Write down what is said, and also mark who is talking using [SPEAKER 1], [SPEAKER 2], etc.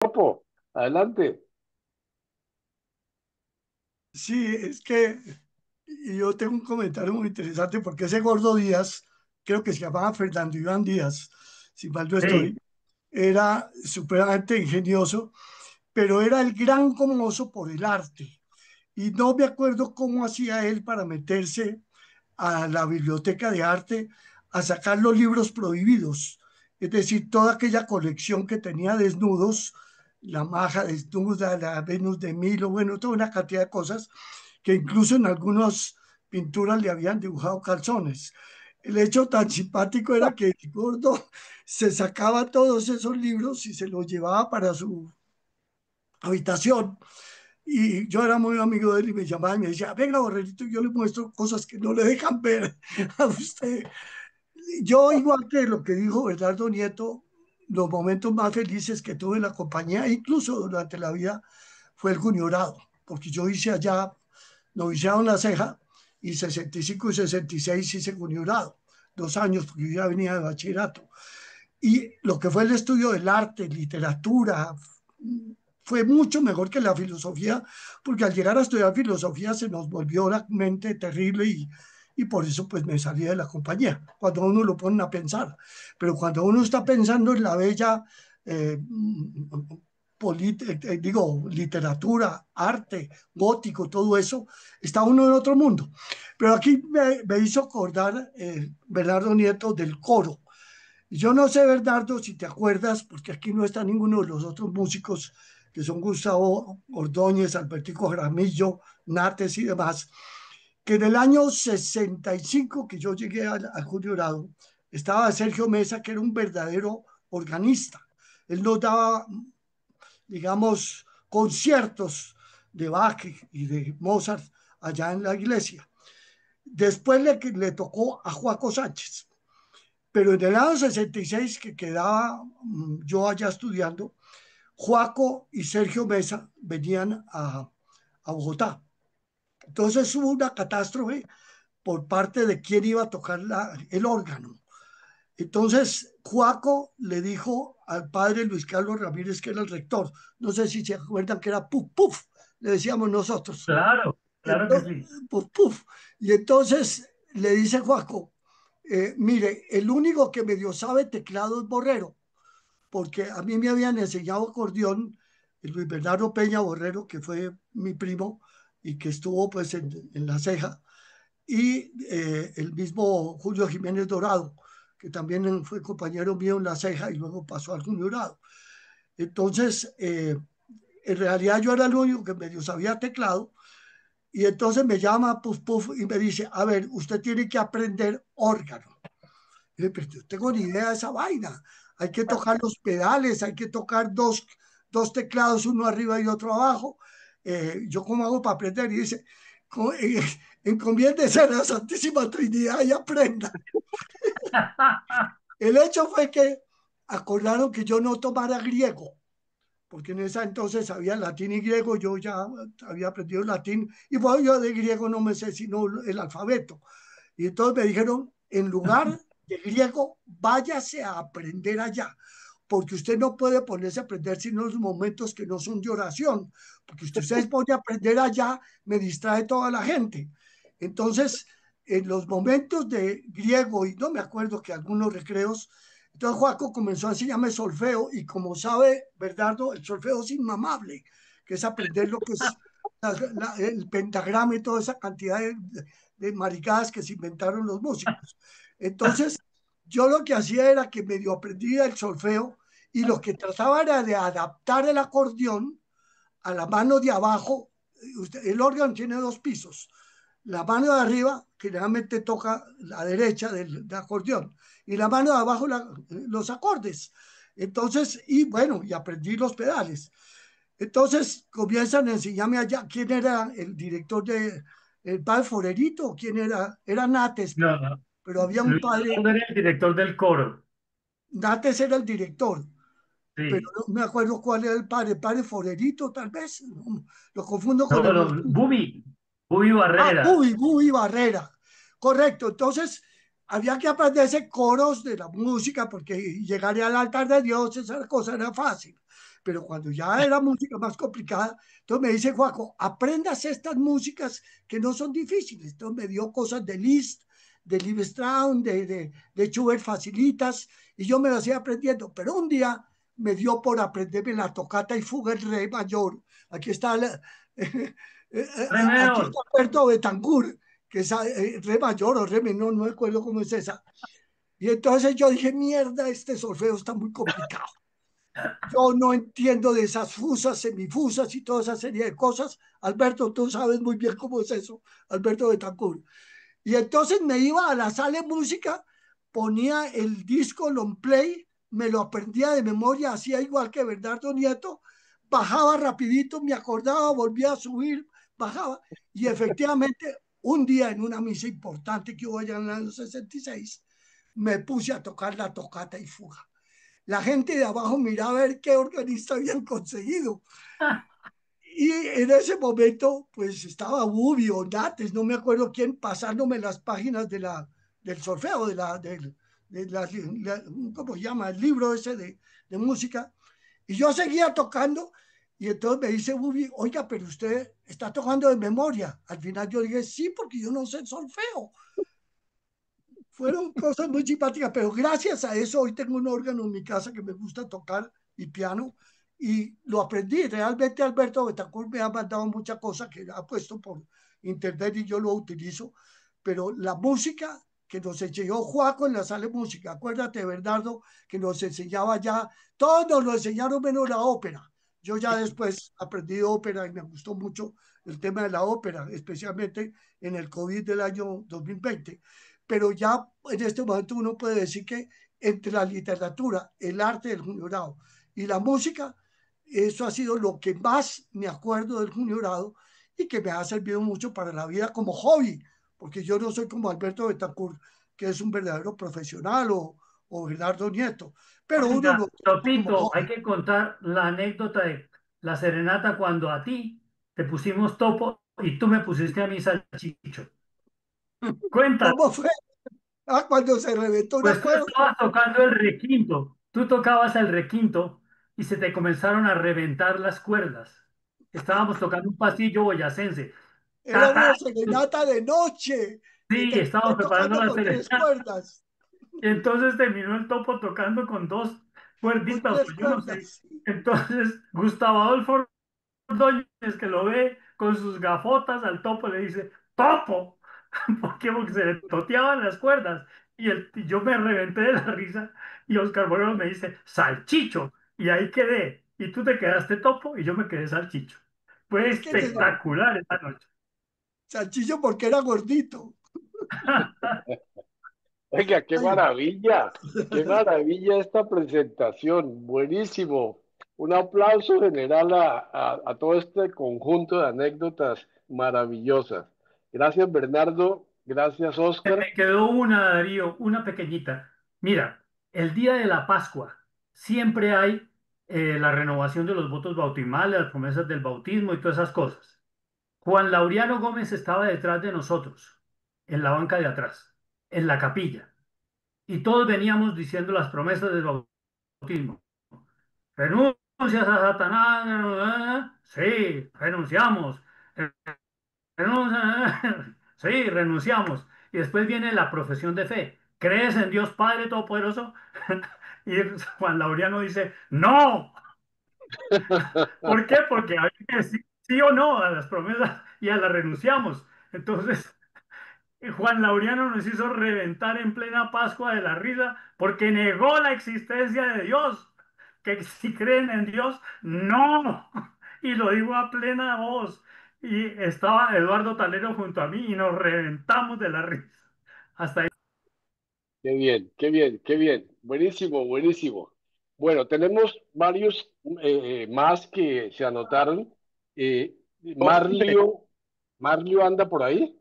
[SPEAKER 1] Guapo, adelante.
[SPEAKER 2] Sí, es que yo tengo un comentario muy interesante porque ese Gordo Díaz, creo que se llamaba Fernando Iván Díaz, si mal no
[SPEAKER 1] Sí,
[SPEAKER 2] estoy, era supremamente ingenioso, pero era el gran comozo por el arte. Y no me acuerdo cómo hacía él para meterse a la biblioteca de arte a sacar los libros prohibidos, es decir, toda aquella colección que tenía desnudos, la Maja desnuda, la Venus de Milo, bueno, toda una cantidad de cosas que incluso en algunas pinturas le habían dibujado calzones. El hecho tan simpático era que el gordo se sacaba todos esos libros y se los llevaba para su habitación. Y yo era muy amigo de él y me llamaba y me decía, venga, Borrerito, yo le muestro cosas que no le dejan ver a usted. Yo, igual que lo que dijo Bernardo Nieto, los momentos más felices que tuve en la compañía, incluso durante la vida, fue el juniorado, porque yo hice allá, noviciado en La Ceja, y 65 y 66 hice juniorado, 2 años, porque yo ya venía de bachillerato. Y lo que fue el estudio del arte, literatura, fue mucho mejor que la filosofía, porque al llegar a estudiar filosofía se nos volvió la mente terrible y por eso pues me salí de la compañía, cuando uno lo ponen a pensar. Pero cuando uno está pensando en la bella, eh, digo, literatura, arte, gótico, todo eso, está uno en otro mundo. Pero aquí me hizo acordar Bernardo Nieto del coro. Yo no sé, Bernardo, si te acuerdas, porque aquí no está ninguno de los otros músicos, que son Gustavo Ordóñez, Albertico Jaramillo, Nates y demás, que en el año 65 que yo llegué al Julio Dorado, estaba Sergio Mesa, que era un verdadero organista. Él nos daba, digamos, conciertos de Bach y de Mozart allá en la iglesia. Después le tocó a Joaco Sánchez. Pero en el año 66 que quedaba yo allá estudiando, Joaco y Sergio Mesa venían a Bogotá. Entonces hubo una catástrofe por parte de quién iba a tocar el órgano. Entonces Joaco le dijo al padre Luis Carlos Ramírez, que era el rector, no sé si se acuerdan que era Puf Puf, le decíamos nosotros,
[SPEAKER 1] claro, claro que
[SPEAKER 2] entonces,
[SPEAKER 1] sí.
[SPEAKER 2] Puf Puf. Y entonces le dice Joaco, mire, el único que medio sabe teclado es Borrero, porque a mí me habían enseñado acordeón el Luis Bernardo Peña Borrero, que fue mi primo y que estuvo pues en La Ceja, y el mismo Julio Jiménez Dorado, que también fue compañero mío en La Ceja y luego pasó al juniorado. Entonces, en realidad yo era el único que medio sabía teclado, y entonces me llama Puf Puf y me dice, a ver, usted tiene que aprender órgano. Y yo, pero yo tengo ni idea de esa vaina. Hay que tocar los pedales, hay que tocar dos teclados, uno arriba y otro abajo. ¿Yo cómo hago para aprender? Y dice, encomiéndese a la Santísima Trinidad y aprenda. El hecho fue que acordaron que yo no tomara griego, porque en esa entonces había latín y griego, yo ya había aprendido latín, y bueno, yo de griego no me sé sino el alfabeto. Y entonces me dijeron, en lugar de griego, váyase a aprender allá, porque usted no puede ponerse a aprender sino en los momentos que no son de oración, porque usted se pone a aprender allá, me distrae toda la gente. Entonces, en los momentos de griego, y no me acuerdo que algunos recreos, entonces Juaco comenzó a enseñarme solfeo, y como sabe, Bernardo, el solfeo es inmamable, que es aprender lo que es el pentagrama y toda esa cantidad de maricadas que se inventaron los músicos. Entonces, yo lo que hacía era que medio aprendía el solfeo y lo que trataba era de adaptar el acordeón a la mano de abajo. El órgano tiene dos pisos. La mano de arriba generalmente toca la derecha del acordeón y la mano de abajo los acordes. Entonces, y bueno, y aprendí los pedales. Entonces comienzan a enseñarme allá quién era el director de el padre Forerito, quién era, era Nates,
[SPEAKER 1] No, no.
[SPEAKER 2] pero había un
[SPEAKER 1] Luis
[SPEAKER 2] padre,
[SPEAKER 1] Fernando era el director del coro.
[SPEAKER 2] Nates era el director, pero
[SPEAKER 1] Sí.
[SPEAKER 2] no me acuerdo cuál era el padre Forerito, tal vez, no, lo confundo
[SPEAKER 1] No,
[SPEAKER 2] con el
[SPEAKER 1] no,
[SPEAKER 2] otro.
[SPEAKER 1] Bubi
[SPEAKER 2] Ah,
[SPEAKER 1] Barrera.
[SPEAKER 2] Bubi Barrera, correcto. Entonces había que aprenderse coros de la música porque llegar al altar de Dios, esa cosa era fácil. pero cuando ya era música más complicada, entonces me dice Juaco, aprendas estas músicas que no son difíciles. Entonces me dio cosas de Liszt, de Liebestraum, de Schubert facilitas, y yo me las iba aprendiendo. Pero un día me dio por aprenderme la tocata y fuga en re mayor. Aquí está,
[SPEAKER 1] Re
[SPEAKER 2] aquí
[SPEAKER 1] menor.
[SPEAKER 2] está Alberto Betancourt, que es re mayor o re menor, no recuerdo cómo es esa. Y entonces yo dije, mierda, este solfeo está muy complicado. Yo no entiendo de esas fusas, semifusas y toda esa serie de cosas. Alberto, tú sabes muy bien cómo es eso, Alberto Betancourt. Y entonces me iba a la sala de música, ponía el disco long play, me lo aprendía de memoria, hacía igual que Bernardo Nieto, bajaba rapidito, me acordaba, volvía a subir, bajaba. Y efectivamente, un día en una misa importante que hubo allá en el año 66, me puse a tocar la tocata y fuga. La gente de abajo miraba a ver qué organista habían conseguido. Y en ese momento, pues estaba Bubi o Nates, no me acuerdo quién, pasándome las páginas del solfeo, ¿cómo se llama? El libro ese de música. Y yo seguía tocando y entonces me dice Bubi, oiga, pero usted está tocando de memoria. Al final yo dije, sí, porque yo no sé solfeo. Fueron cosas muy simpáticas, pero gracias a eso hoy tengo un órgano en mi casa que me gusta tocar y piano y lo aprendí. Realmente Alberto Betancourt me ha mandado muchas cosas que ha puesto por internet y yo lo utilizo, pero la música que nos enseñó Juaco en la sala de música, acuérdate Bernardo que nos enseñaba ya, todos nos lo enseñaron menos la ópera. Yo ya después aprendí ópera y me gustó mucho el tema de la ópera, especialmente en el COVID del año 2020, pero ya en este momento uno puede decir que entre la literatura, el arte del Junio Bravo y la música, eso ha sido lo que más me acuerdo del Junio Bravo y que me ha servido mucho para la vida como hobby, porque yo no soy como Alberto Betancourt, que es un verdadero profesional, o Bernardo Nieto, pero uno lo
[SPEAKER 1] Oiga,
[SPEAKER 2] toma como
[SPEAKER 1] Topito, hay
[SPEAKER 2] hobby.
[SPEAKER 1] que contar la anécdota de la serenata cuando a ti te pusimos topo y tú me pusiste a mí salchicho. Cuéntala.
[SPEAKER 2] ¿Cómo fue? Ah, cuando se reventó una
[SPEAKER 1] Pues tú
[SPEAKER 2] cuerda.
[SPEAKER 1] estabas tocando el requinto, tú tocabas el requinto y se te comenzaron a reventar las cuerdas. Estábamos tocando un pasillo boyacense.
[SPEAKER 2] Era
[SPEAKER 1] Ta,
[SPEAKER 2] una
[SPEAKER 1] ta.
[SPEAKER 2] serenata de noche y
[SPEAKER 1] Sí,
[SPEAKER 2] terminé
[SPEAKER 1] estábamos preparando
[SPEAKER 2] tocando
[SPEAKER 1] la
[SPEAKER 2] con tres
[SPEAKER 1] serenata.
[SPEAKER 2] cuerdas,
[SPEAKER 1] Y entonces terminó el topo tocando con dos
[SPEAKER 2] con
[SPEAKER 1] cuerditas,
[SPEAKER 2] tres
[SPEAKER 1] o yo no sé.
[SPEAKER 2] cuerdas.
[SPEAKER 1] Entonces Gustavo Adolfo Ordóñez, que lo ve con sus gafotas al topo, le dice, ¡Topo! ¿Por qué? Porque se le toteaban las cuerdas. Y yo me reventé de la risa y Oscar Borges me dice, ¡Salchicho! Y ahí quedé. Y tú te quedaste topo y yo me quedé salchicho. Fue
[SPEAKER 2] Es que se
[SPEAKER 1] espectacular esa noche.
[SPEAKER 2] salchicho porque era gordito.
[SPEAKER 3] Oiga,
[SPEAKER 2] Ay,
[SPEAKER 3] qué maravilla esta presentación, buenísimo. Un aplauso general a todo este conjunto de anécdotas maravillosas. Gracias, Bernardo. Gracias, Oscar.
[SPEAKER 1] Me quedó una, Darío, una pequeñita. Mira, el día de la Pascua siempre hay la renovación de los votos bautismales, las promesas del bautismo y todas esas cosas. Juan Laureano Gómez estaba detrás de nosotros, en la banca de atrás, en la capilla, y todos veníamos diciendo las promesas del bautismo. ¿Renuncias a Satanás? Sí, renunciamos. Sí, renunciamos. Y después viene la profesión de fe. ¿Crees en Dios Padre Todopoderoso? Y Juan Laureano dice, no. ¿Por qué? Porque hay que decir sí o no a las promesas y a las renunciamos. Entonces, Juan Laureano nos hizo reventar en plena Pascua de la risa porque negó la existencia de Dios. Que si creen en Dios, no. Y lo digo a plena voz. Y estaba Eduardo Talero junto a mí y nos reventamos de la risa. Hasta ahí.
[SPEAKER 3] Qué bien, qué bien, qué bien. Buenísimo, buenísimo. Bueno, tenemos varios más que se anotaron. Eh,
[SPEAKER 1] Hombre,
[SPEAKER 3] Marlio anda por ahí.